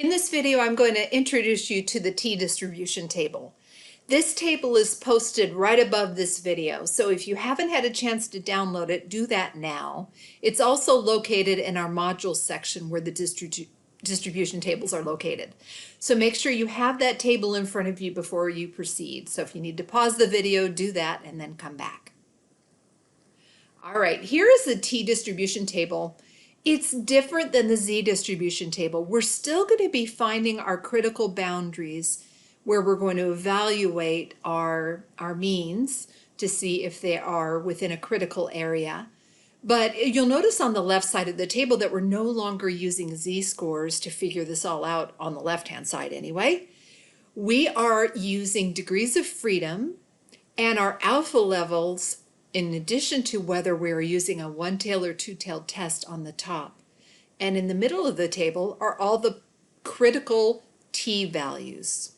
In this video, I'm going to introduce you to the t-distribution table. This table is posted right above this video, so if you haven't had a chance to download it, do that now. It's also located in our modules section where the distribution tables are located. So make sure you have that table in front of you before you proceed. So if you need to pause the video, do that and then come back. All right, here is the t-distribution table. It's different than the z-distribution table. We're still going to be finding our critical boundaries where we're going to evaluate our means to see if they are within a critical area. But you'll notice on the left side of the table that we're no longer using z-scores to figure this all out on the left-hand side anyway. We are using degrees of freedom and our alpha levels in addition to whether we're using a one-tailed or two-tailed test on the top. And in the middle of the table are all the critical t values.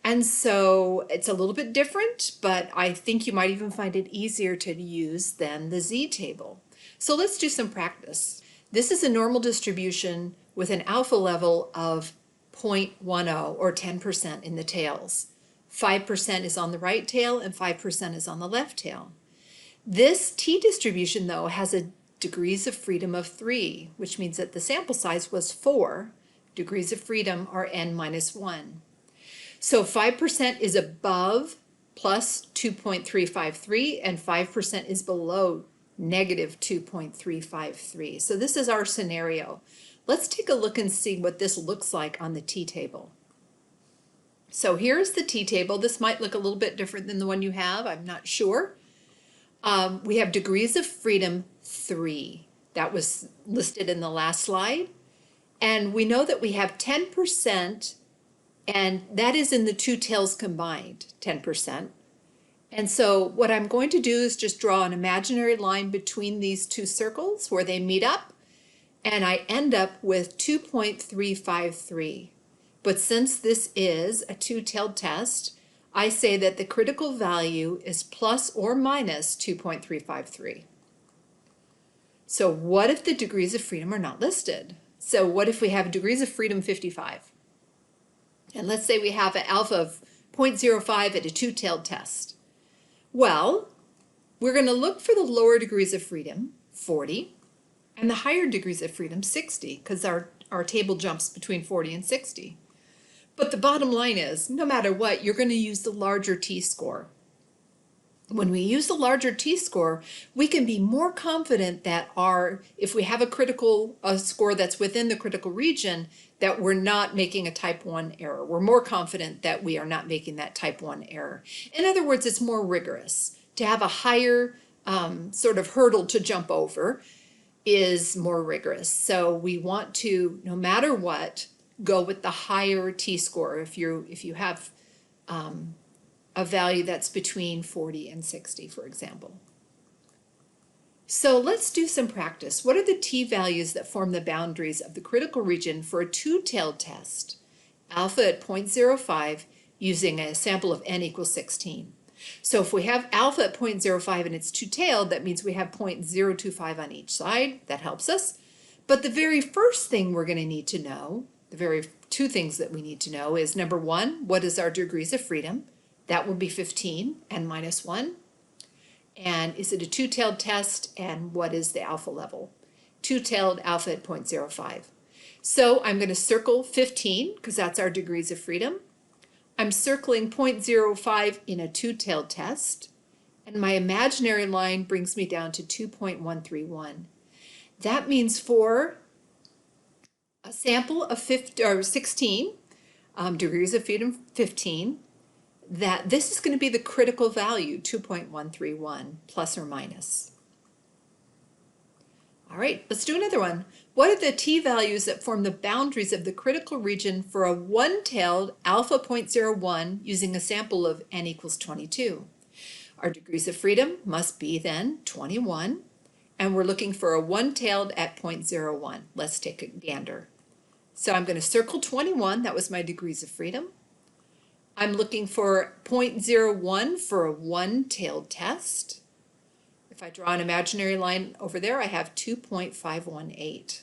And so it's a little bit different, but I think you might even find it easier to use than the z table. So let's do some practice. This is a normal distribution with an alpha level of 0.10 or 10% in the tails. 5% is on the right tail and 5% is on the left tail. This t-distribution, though, has a degrees of freedom of 3, which means that the sample size was 4. Degrees of freedom are n minus 1. So 5% is above plus 2.353, and 5% is below negative 2.353. So this is our scenario. Let's take a look and see what this looks like on the t-table. So here's the t-table. This might look a little bit different than the one you have. I'm not sure. We have degrees of freedom 3. That was listed in the last slide. And we know that we have 10%, and that is in the two tails combined, 10%. And so what I'm going to do is just draw an imaginary line between these two circles where they meet up, and I end up with 2.353. But since this is a two-tailed test, I say that the critical value is plus or minus 2.353. So what if the degrees of freedom are not listed? So what if we have degrees of freedom 55? And let's say we have an alpha of 0.05 at a two-tailed test. Well, we're going to look for the lower degrees of freedom, 40, and the higher degrees of freedom, 60, because our table jumps between 40 and 60. But the bottom line is, no matter what, you're going to use the larger t-score. When we use the larger t-score, we can be more confident that if we have a score that's within the critical region, that we're not making a type 1 error. We're more confident that we are not making that type 1 error. In other words, it's more rigorous. To have a higher sort of hurdle to jump over is more rigorous. So we want to, no matter what, go with the higher t-score if you have a value that's between 40 and 60, for example. So let's do some practice. What are the t-values that form the boundaries of the critical region for a two-tailed test? Alpha at 0.05 using a sample of n equals 16. So if we have alpha at 0.05 and it's two-tailed, that means we have 0.025 on each side. That helps us. But the very first thing we're going to need to know, the very two things that we need to know is, number one, what is our degrees of freedom? That would be 15, n minus 1. And is it a two-tailed test? And what is the alpha level? Two-tailed alpha at 0.05. So I'm going to circle 15 because that's our degrees of freedom. I'm circling 0.05 in a two-tailed test. And my imaginary line brings me down to 2.131. That means for a sample of 16, degrees of freedom 15, that this is going to be the critical value, 2.131, plus or minus. All right, let's do another one. What are the t-values that form the boundaries of the critical region for a one-tailed alpha 0.01 using a sample of n equals 22? Our degrees of freedom must be then 21, and we're looking for a one-tailed at 0.01. Let's take a gander. So I'm going to circle 21, that was my degrees of freedom. I'm looking for 0.01 for a one-tailed test. If I draw an imaginary line over there, I have 2.518.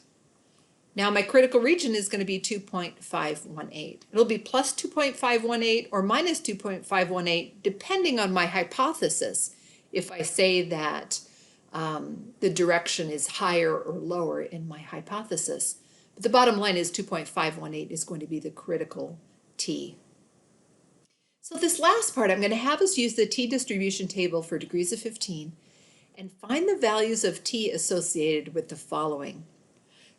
Now my critical region is going to be 2.518. It'll be plus 2.518 or minus 2.518, depending on my hypothesis. If I say that the direction is higher or lower in my hypothesis. But the bottom line is 2.518 is going to be the critical T. So this last part, I'm going to have us use the T distribution table for degrees of 15 and find the values of T associated with the following.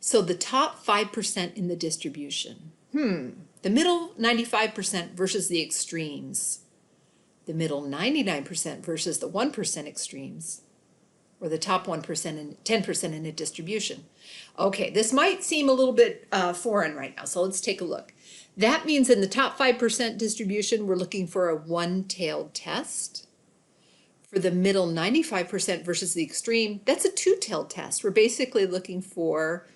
So the top 5% in the distribution. The middle 95% versus the extremes. The middle 99% versus the 1% extremes. Or the top 1% and 10% in a distribution. Okay, this might seem a little bit foreign right now, so let's take a look. That means in the top 5% distribution, we're looking for a one-tailed test. For the middle 95% versus the extreme, that's a two-tailed test. We're basically looking for,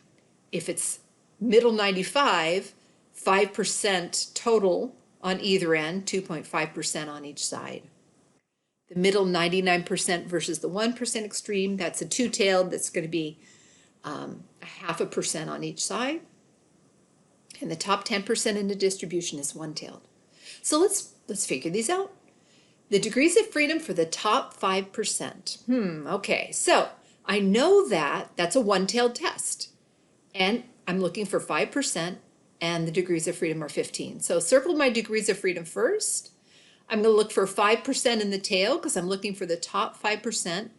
if it's middle 95, 5% total on either end, 2.5% on each side. The middle 99% versus the 1% extreme, that's a two-tailed, that's going to be a 0.5% on each side. And the top 10% in the distribution is one-tailed. So let's figure these out. The degrees of freedom for the top 5%. Okay, so I know that that's a one-tailed test. And I'm looking for 5%, and the degrees of freedom are 15. So circle my degrees of freedom first. I'm going to look for 5% in the tail because I'm looking for the top 5%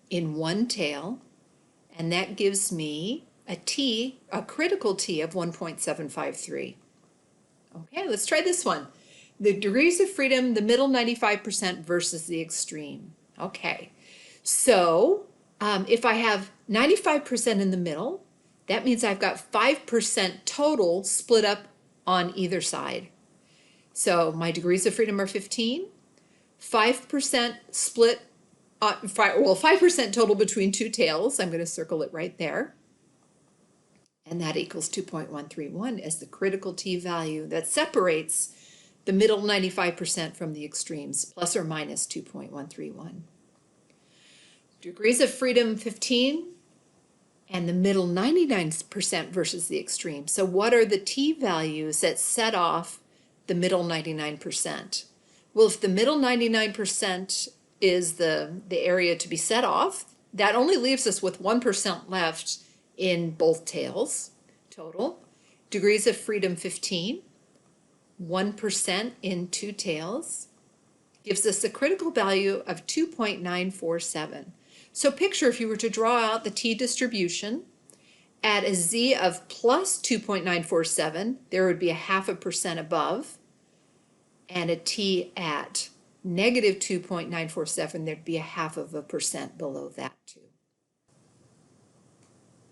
in one tail. And that gives me a T, a critical T of 1.753. Okay, let's try this one. The degrees of freedom, the middle 95% versus the extreme. Okay, so if I have 95% in the middle, that means I've got 5% total split up on either side. So my degrees of freedom are 15, 5% split, 5% total between two tails. I'm going to circle it right there. And that equals 2.131 as the critical T value that separates the middle 95% from the extremes, plus or minus 2.131. Degrees of freedom 15 and the middle 99% versus the extreme. So what are the T values that set off the middle 99%? Well, if the middle 99% is the area to be set off, that only leaves us with 1% left in both tails total. Degrees of freedom 15, 1% in two tails, gives us a critical value of 2.947. So picture if you were to draw out the T distribution at a Z of plus 2.947, there would be a 0.5% above, and a T at negative 2.947, there'd be a 0.5% below that too.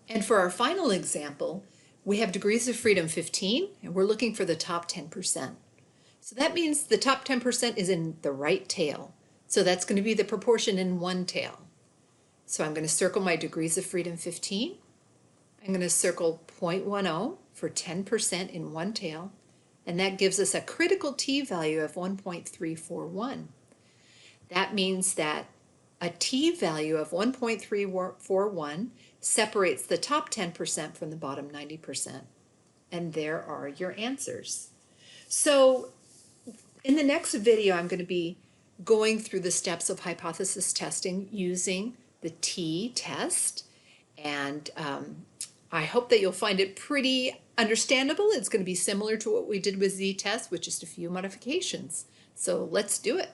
And for our final example, we have degrees of freedom 15, and we're looking for the top 10%. So that means the top 10% is in the right tail. So that's going to be the proportion in one tail. So I'm going to circle my degrees of freedom 15. I'm going to circle 0.10 for 10% in one tail, and that gives us a critical T value of 1.341. That means that a T value of 1.341 separates the top 10% from the bottom 90%. And there are your answers. So in the next video, I'm going to be going through the steps of hypothesis testing using the T test. And I hope that you'll find it pretty understandable. It's going to be similar to what we did with Z test with just a few modifications. So let's do it.